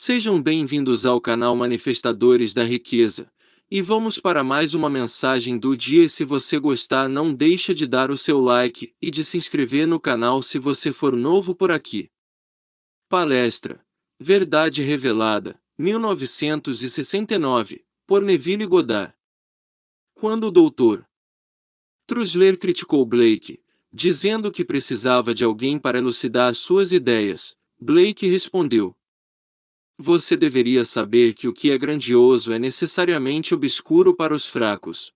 Sejam bem-vindos ao canal Manifestadores da Riqueza, e vamos para mais uma mensagem do dia. E se você gostar, não deixa de dar o seu like e de se inscrever no canal se você for novo por aqui. Palestra: Verdade Revelada, 1969, por Neville Goddard. Quando o Dr. Trusler criticou Blake, dizendo que precisava de alguém para elucidar suas ideias, Blake respondeu: "Você deveria saber que o que é grandioso é necessariamente obscuro para os fracos.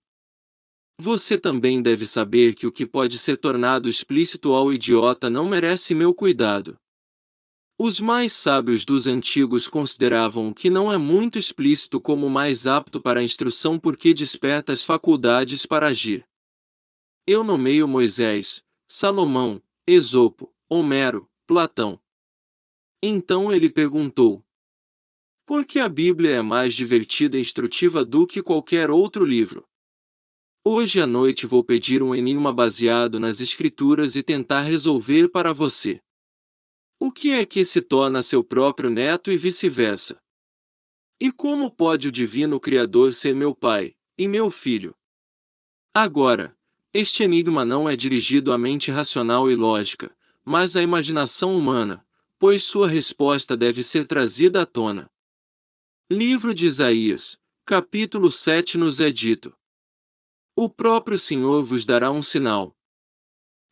Você também deve saber que o que pode ser tornado explícito ao idiota não merece meu cuidado." Os mais sábios dos antigos consideravam o que não é muito explícito como mais apto para a instrução porque desperta as faculdades para agir. Eu nomeio Moisés, Salomão, Esopo, Homero, Platão. Então ele perguntou: por que a Bíblia é mais divertida e instrutiva do que qualquer outro livro? Hoje à noite vou pedir um enigma baseado nas Escrituras e tentar resolver para você. O que é que se torna seu próprio neto e vice-versa? E como pode o Divino Criador ser meu pai e meu filho? Agora, este enigma não é dirigido à mente racional e lógica, mas à imaginação humana, pois sua resposta deve ser trazida à tona. Livro de Isaías, capítulo 7 nos é dito: o próprio Senhor vos dará um sinal.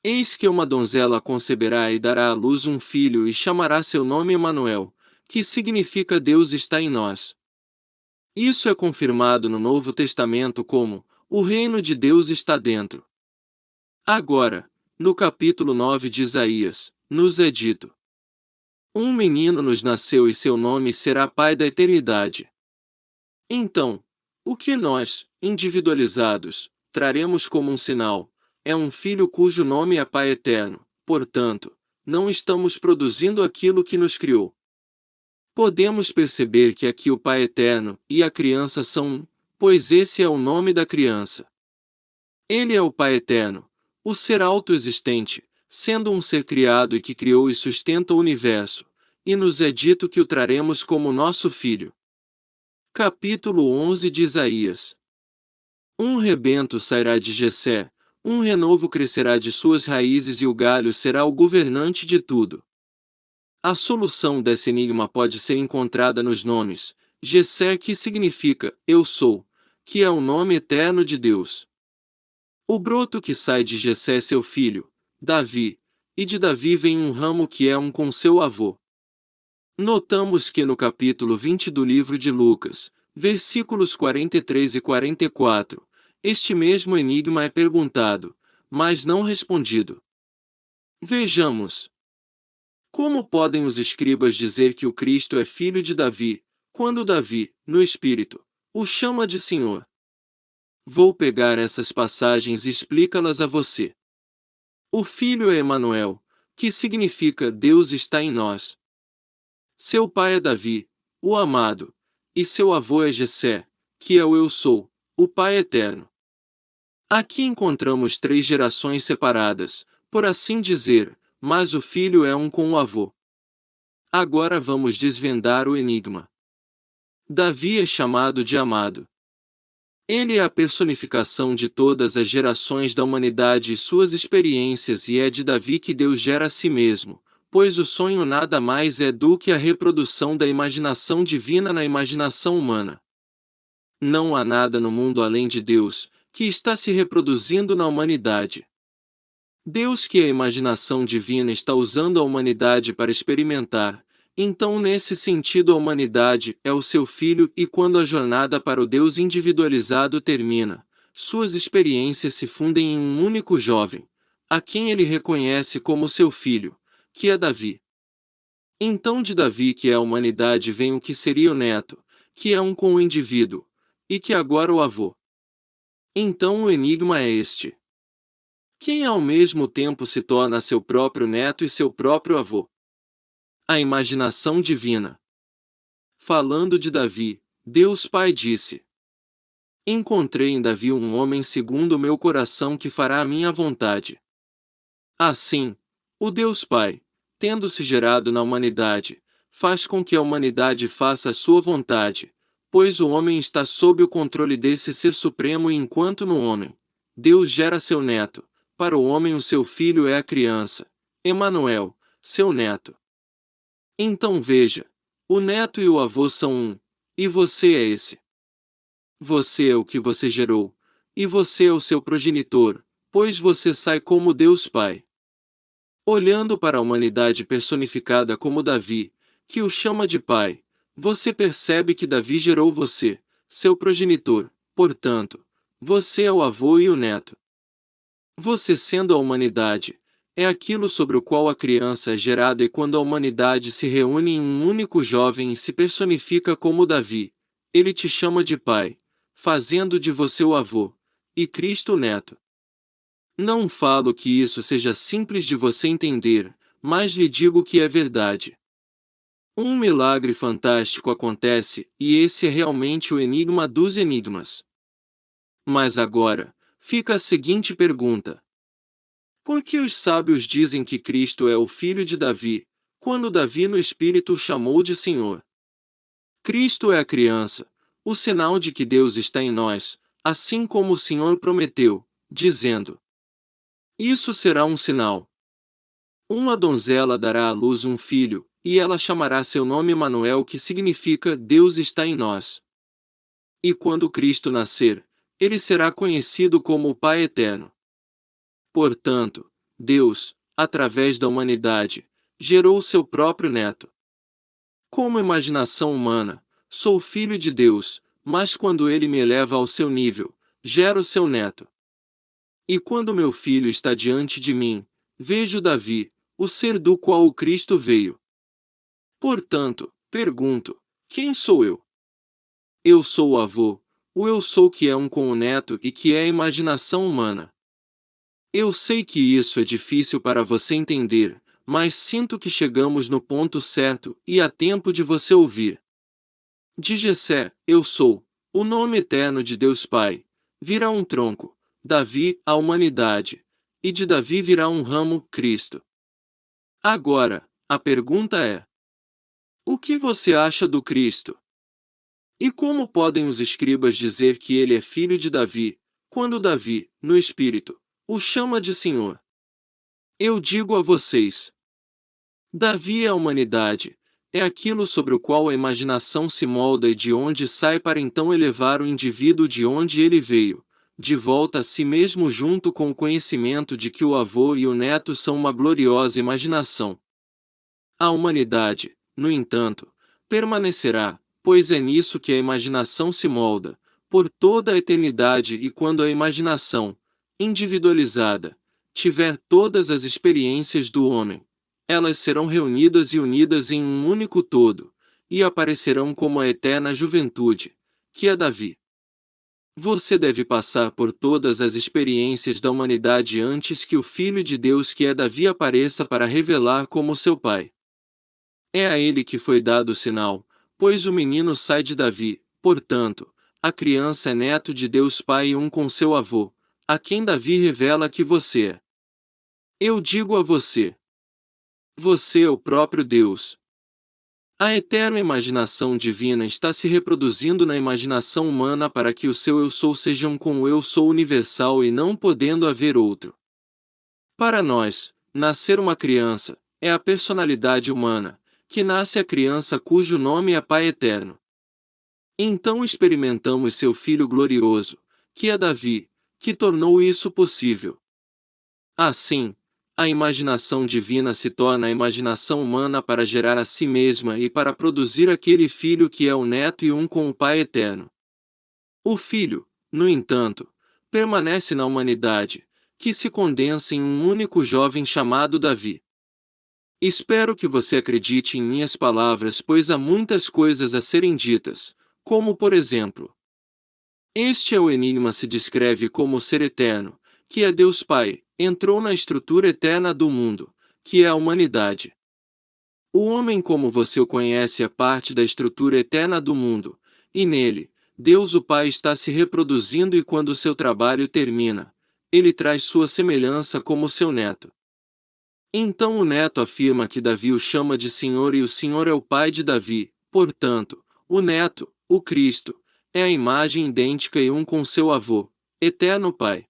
Eis que uma donzela conceberá e dará à luz um filho e chamará seu nome Emanuel, que significa Deus está em nós. Isso é confirmado no Novo Testamento como o reino de Deus está dentro. Agora, no capítulo 9 de Isaías, nos é dito: um menino nos nasceu e seu nome será Pai da Eternidade. Então, o que nós, individualizados, traremos como um sinal, é um filho cujo nome é Pai Eterno. Portanto, não estamos produzindo aquilo que nos criou. Podemos perceber que aqui o Pai Eterno e a criança são um, pois esse é o nome da criança. Ele é o Pai Eterno, o ser autoexistente, sendo um ser criado e que criou e sustenta o universo, e nos é dito que o traremos como nosso filho. Capítulo 11 de Isaías. Um rebento sairá de Jessé, um renovo crescerá de suas raízes e o galho será o governante de tudo. A solução desse enigma pode ser encontrada nos nomes. Jessé, que significa eu sou, que é o nome eterno de Deus. O broto que sai de Jessé é seu filho, Davi, e de Davi vem um ramo que é um com seu avô. Notamos que no capítulo 20 do livro de Lucas, versículos 43 e 44, este mesmo enigma é perguntado, mas não respondido. Vejamos. Como podem os escribas dizer que o Cristo é filho de Davi, quando Davi, no Espírito, o chama de Senhor? Vou pegar essas passagens e explicá-las a você. O filho é Emanuel, que significa Deus está em nós. Seu pai é Davi, o amado, e seu avô é Jessé, que é o eu sou, o Pai Eterno. Aqui encontramos três gerações separadas, por assim dizer, mas o filho é um com o avô. Agora vamos desvendar o enigma. Davi é chamado de amado. Ele é a personificação de todas as gerações da humanidade e suas experiências, e é de Davi que Deus gera a si mesmo, pois o sonho nada mais é do que a reprodução da imaginação divina na imaginação humana. Não há nada no mundo além de Deus, que está se reproduzindo na humanidade. Deus, que é a imaginação divina, está usando a humanidade para experimentar. Então, nesse sentido, a humanidade é o seu filho, e quando a jornada para o Deus individualizado termina, suas experiências se fundem em um único jovem, a quem ele reconhece como seu filho, que é Davi. Então, de Davi, que é a humanidade, vem o que seria o neto, que é um com o indivíduo, e que agora o avô. Então, o enigma é este: quem ao mesmo tempo se torna seu próprio neto e seu próprio avô? A imaginação divina. Falando de Davi, Deus Pai disse: encontrei em Davi um homem segundo o meu coração que fará a minha vontade. Assim, o Deus Pai, tendo se gerado na humanidade, faz com que a humanidade faça a sua vontade, pois o homem está sob o controle desse ser supremo e enquanto no homem, Deus gera seu neto, para o homem o seu filho é a criança, Emanuel, seu neto. Então veja, o neto e o avô são um, e você é esse. Você é o que você gerou, e você é o seu progenitor, pois você sai como Deus Pai. Olhando para a humanidade personificada como Davi, que o chama de pai, você percebe que Davi gerou você, seu progenitor, portanto, você é o avô e o neto. Você sendo a humanidade, é aquilo sobre o qual a criança é gerada e quando a humanidade se reúne em um único jovem e se personifica como Davi, ele te chama de pai, fazendo de você o avô, e Cristo o neto. Não falo que isso seja simples de você entender, mas lhe digo que é verdade. Um milagre fantástico acontece, e esse é realmente o enigma dos enigmas. Mas agora, fica a seguinte pergunta. Por que os sábios dizem que Cristo é o filho de Davi, quando Davi no Espírito o chamou de Senhor? Cristo é a criança, o sinal de que Deus está em nós, assim como o Senhor prometeu, dizendo: Isso será um sinal. Uma donzela dará à luz um filho, e ela chamará seu nome Emanuel, que significa Deus está em nós. E quando Cristo nascer, ele será conhecido como o Pai Eterno. Portanto, Deus, através da humanidade, gerou seu próprio neto. Como imaginação humana, sou filho de Deus, mas quando ele me eleva ao seu nível, gero seu neto. E quando meu filho está diante de mim, vejo Davi, o ser do qual o Cristo veio. Portanto, pergunto: quem sou eu? Eu sou o avô, o eu sou que é um com o neto e que é a imaginação humana. Eu sei que isso é difícil para você entender, mas sinto que chegamos no ponto certo e há tempo de você ouvir. De Jessé, eu sou, o nome eterno de Deus Pai, virá um tronco, Davi, a humanidade, e de Davi virá um ramo, Cristo. Agora, a pergunta é: o que você acha do Cristo? E como podem os escribas dizer que ele é filho de Davi, quando Davi, no Espírito, o chama de Senhor? Eu digo a vocês: Davi é a humanidade, é aquilo sobre o qual a imaginação se molda e de onde sai para então elevar o indivíduo de onde ele veio, de volta a si mesmo junto com o conhecimento de que o avô e o neto são uma gloriosa imaginação. A humanidade, no entanto, permanecerá, pois é nisso que a imaginação se molda, por toda a eternidade e quando a imaginação, individualizada, tiver todas as experiências do homem, elas serão reunidas e unidas em um único todo, e aparecerão como a eterna juventude, que é Davi. Você deve passar por todas as experiências da humanidade antes que o Filho de Deus que é Davi apareça para revelar como seu Pai. É a ele que foi dado o sinal, pois o menino sai de Davi, portanto, a criança é neto de Deus Pai e um com seu avô, a quem Davi revela que você é. Eu digo a você: você é o próprio Deus. A eterna imaginação divina está se reproduzindo na imaginação humana para que o seu eu sou seja um com o eu sou universal e não podendo haver outro. Para nós, nascer uma criança é a personalidade humana, que nasce a criança cujo nome é Pai Eterno. Então experimentamos seu Filho glorioso, que é Davi, que tornou isso possível. Assim, a imaginação divina se torna a imaginação humana para gerar a si mesma e para produzir aquele Filho que é o Neto e um com o Pai Eterno. O Filho, no entanto, permanece na humanidade, que se condensa em um único jovem chamado Davi. Espero que você acredite em minhas palavras, pois há muitas coisas a serem ditas, como por exemplo: este é o enigma se descreve como o ser eterno, que é Deus Pai, entrou na estrutura eterna do mundo, que é a humanidade. O homem como você o conhece é parte da estrutura eterna do mundo, e nele, Deus o Pai está se reproduzindo e quando seu trabalho termina, ele traz sua semelhança como seu neto. Então o neto afirma que Davi o chama de Senhor e o Senhor é o pai de Davi. Portanto, o neto, o Cristo, é a imagem idêntica e um com seu avô, eterno Pai.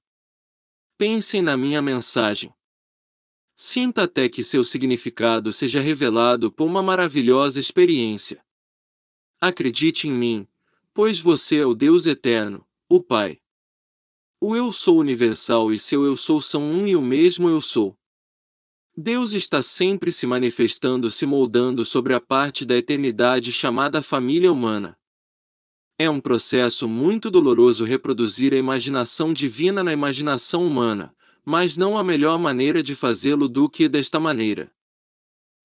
Pensem na minha mensagem. Sinta até que seu significado seja revelado por uma maravilhosa experiência. Acredite em mim, pois você é o Deus eterno, o Pai. O Eu Sou universal e seu Eu Sou são um e o mesmo Eu Sou. Deus está sempre se manifestando, se moldando sobre a parte da eternidade chamada família humana. É um processo muito doloroso reproduzir a imaginação divina na imaginação humana, mas não há melhor maneira de fazê-lo do que desta maneira.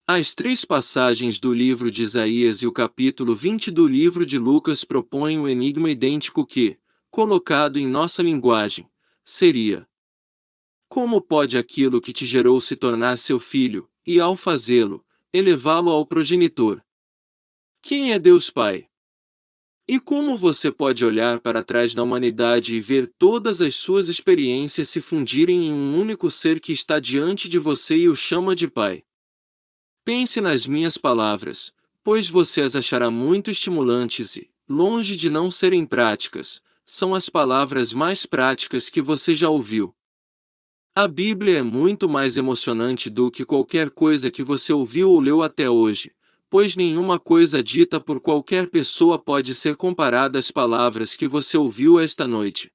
As 3 passagens do livro de Isaías e o capítulo 20 do livro de Lucas propõem o enigma idêntico que, colocado em nossa linguagem, seria: como pode aquilo que te gerou se tornar seu filho, e ao fazê-lo, elevá-lo ao progenitor? Quem é Deus Pai? E como você pode olhar para trás na humanidade e ver todas as suas experiências se fundirem em um único ser que está diante de você e o chama de Pai? Pense nas minhas palavras, pois você as achará muito estimulantes e, longe de não serem práticas, são as palavras mais práticas que você já ouviu. A Bíblia é muito mais emocionante do que qualquer coisa que você ouviu ou leu até hoje, pois nenhuma coisa dita por qualquer pessoa pode ser comparada às palavras que você ouviu esta noite.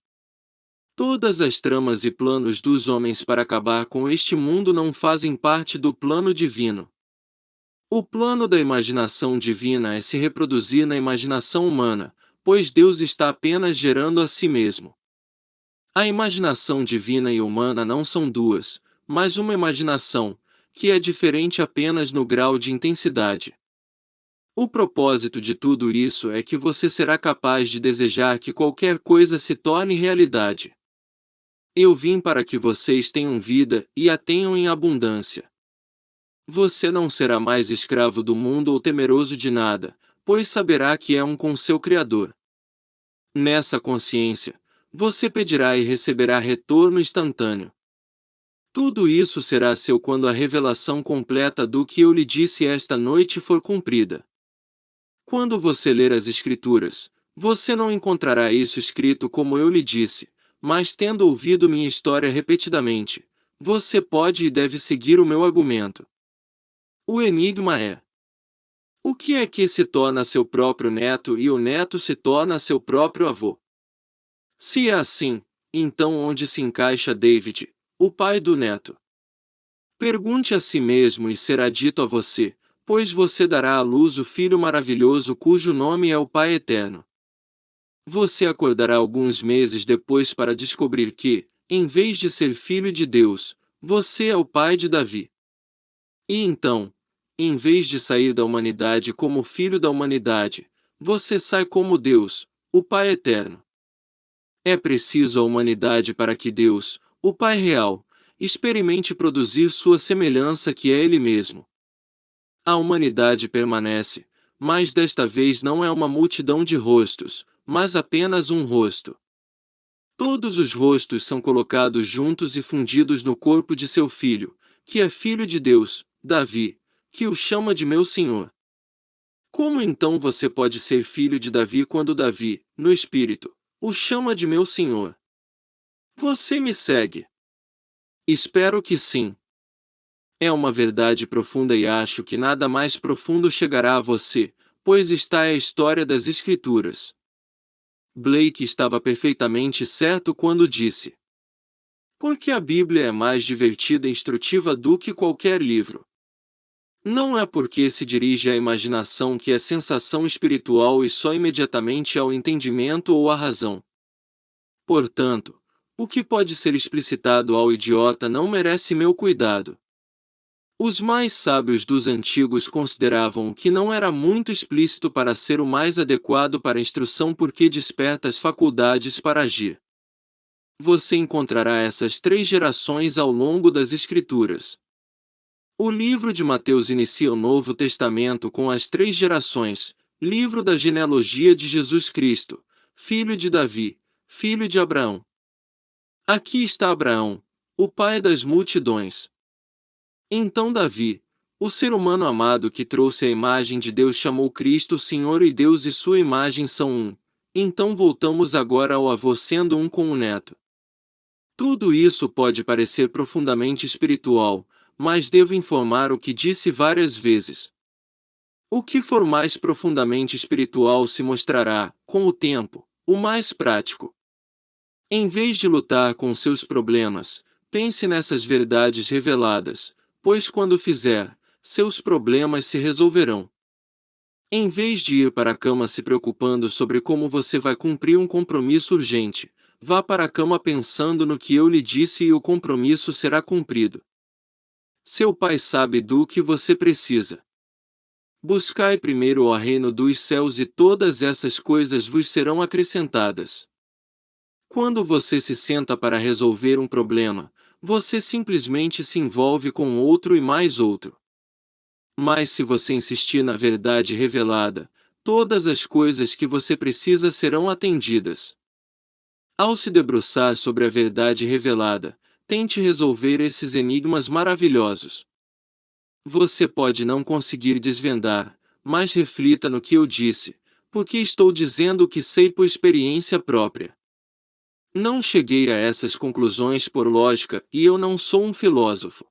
Todas as tramas e planos dos homens para acabar com este mundo não fazem parte do plano divino. O plano da imaginação divina é se reproduzir na imaginação humana, pois Deus está apenas gerando a si mesmo. A imaginação divina e humana não são duas, mas uma imaginação, que é diferente apenas no grau de intensidade. O propósito de tudo isso é que você será capaz de desejar que qualquer coisa se torne realidade. Eu vim para que vocês tenham vida e a tenham em abundância. Você não será mais escravo do mundo ou temeroso de nada, pois saberá que é um com seu Criador. Nessa consciência, você pedirá e receberá retorno instantâneo. Tudo isso será seu quando a revelação completa do que eu lhe disse esta noite for cumprida. Quando você ler as Escrituras, você não encontrará isso escrito como eu lhe disse, mas tendo ouvido minha história repetidamente, você pode e deve seguir o meu argumento. O enigma é: o que é que se torna seu próprio neto e o neto se torna seu próprio avô? Se é assim, então onde se encaixa David, o pai do neto? Pergunte a si mesmo e será dito a você, pois você dará à luz o filho maravilhoso cujo nome é o Pai Eterno. Você acordará alguns meses depois para descobrir que, em vez de ser filho de Deus, você é o pai de Davi. E então, em vez de sair da humanidade como filho da humanidade, você sai como Deus, o Pai Eterno. É preciso a humanidade para que Deus, o Pai real, experimente produzir sua semelhança que é Ele mesmo. A humanidade permanece, mas desta vez não é uma multidão de rostos, mas apenas um rosto. Todos os rostos são colocados juntos e fundidos no corpo de seu filho, que é filho de Deus, Davi, que o chama de meu Senhor. Como então você pode ser filho de Davi quando Davi, no espírito, o chama de meu Senhor? Você me segue? Espero que sim. É uma verdade profunda e acho que nada mais profundo chegará a você, pois está a história das Escrituras. Blake estava perfeitamente certo quando disse: porque a Bíblia é mais divertida e instrutiva do que qualquer livro. Não é porque se dirige à imaginação que é sensação espiritual e só imediatamente ao entendimento ou à razão. Portanto, o que pode ser explicitado ao idiota não merece meu cuidado. Os mais sábios dos antigos consideravam que não era muito explícito para ser o mais adequado para a instrução porque desperta as faculdades para agir. Você encontrará essas 3 gerações ao longo das Escrituras. O livro de Mateus inicia o Novo Testamento com as 3 gerações, livro da genealogia de Jesus Cristo, filho de Davi, filho de Abraão. Aqui está Abraão, o pai das multidões. Então Davi, o ser humano amado que trouxe a imagem de Deus, chamou Cristo Senhor, e Deus e sua imagem são um. Então voltamos agora ao avô sendo um com o neto. Tudo isso pode parecer profundamente espiritual, mas devo informar o que disse várias vezes. O que for mais profundamente espiritual se mostrará, com o tempo, o mais prático. Em vez de lutar com seus problemas, pense nessas verdades reveladas, pois quando fizer, seus problemas se resolverão. Em vez de ir para a cama se preocupando sobre como você vai cumprir um compromisso urgente, vá para a cama pensando no que eu lhe disse e o compromisso será cumprido. Seu pai sabe do que você precisa. Buscai primeiro o reino dos céus e todas essas coisas vos serão acrescentadas. Quando você se senta para resolver um problema, você simplesmente se envolve com outro e mais outro. Mas se você insistir na verdade revelada, todas as coisas que você precisa serão atendidas. Ao se debruçar sobre a verdade revelada, tente resolver esses enigmas maravilhosos. Você pode não conseguir desvendar, mas reflita no que eu disse, porque estou dizendo o que sei por experiência própria. Não cheguei a essas conclusões por lógica, e eu não sou um filósofo.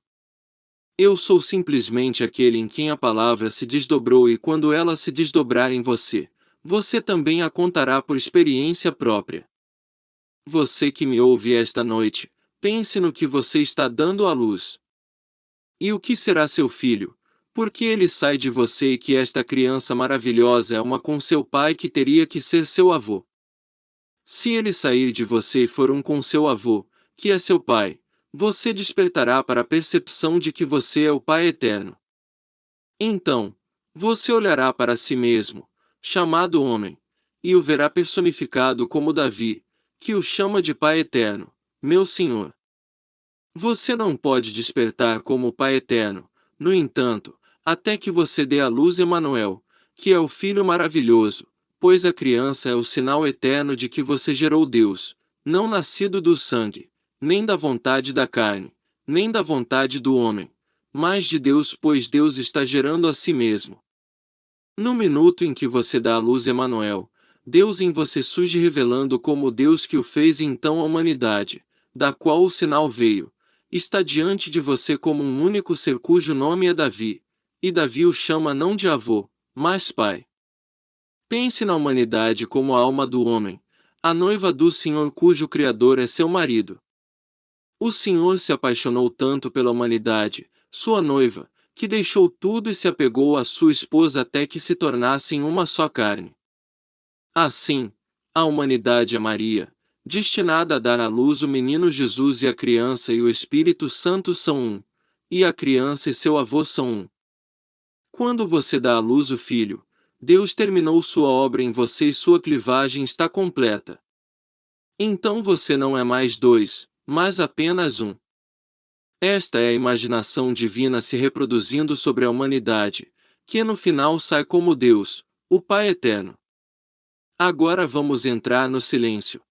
Eu sou simplesmente aquele em quem a palavra se desdobrou, e quando ela se desdobrar em você, você também a contará por experiência própria. Você que me ouve esta noite, pense no que você está dando à luz. E o que será seu filho? Porque ele sai de você, e que esta criança maravilhosa é uma com seu pai que teria que ser seu avô. Se ele sair de você e for um com seu avô, que é seu pai, você despertará para a percepção de que você é o Pai eterno. Então, você olhará para si mesmo, chamado homem, e o verá personificado como Davi, que o chama de Pai eterno, meu Senhor. Você não pode despertar como o Pai eterno, no entanto, até que você dê à luz Emanuel, que é o Filho maravilhoso, pois a criança é o sinal eterno de que você gerou Deus, não nascido do sangue, nem da vontade da carne, nem da vontade do homem, mas de Deus, pois Deus está gerando a si mesmo. No minuto em que você dá à luz Emanuel, Deus em você surge revelando como Deus que o fez, e então a humanidade, da qual o sinal veio, está diante de você como um único ser cujo nome é Davi, e Davi o chama não de avô, mas pai. Pense na humanidade como a alma do homem, a noiva do Senhor cujo Criador é seu marido. O Senhor se apaixonou tanto pela humanidade, sua noiva, que deixou tudo e se apegou à sua esposa até que se tornassem uma só carne. Assim, a humanidade é Maria, destinada a dar à luz o menino Jesus, e a criança e o Espírito Santo são um, e a criança e seu avô são um. Quando você dá à luz o Filho, Deus terminou sua obra em você e sua clivagem está completa. Então você não é mais dois, mas apenas um. Esta é a imaginação divina se reproduzindo sobre a humanidade, que no final sai como Deus, o Pai eterno. Agora vamos entrar no silêncio.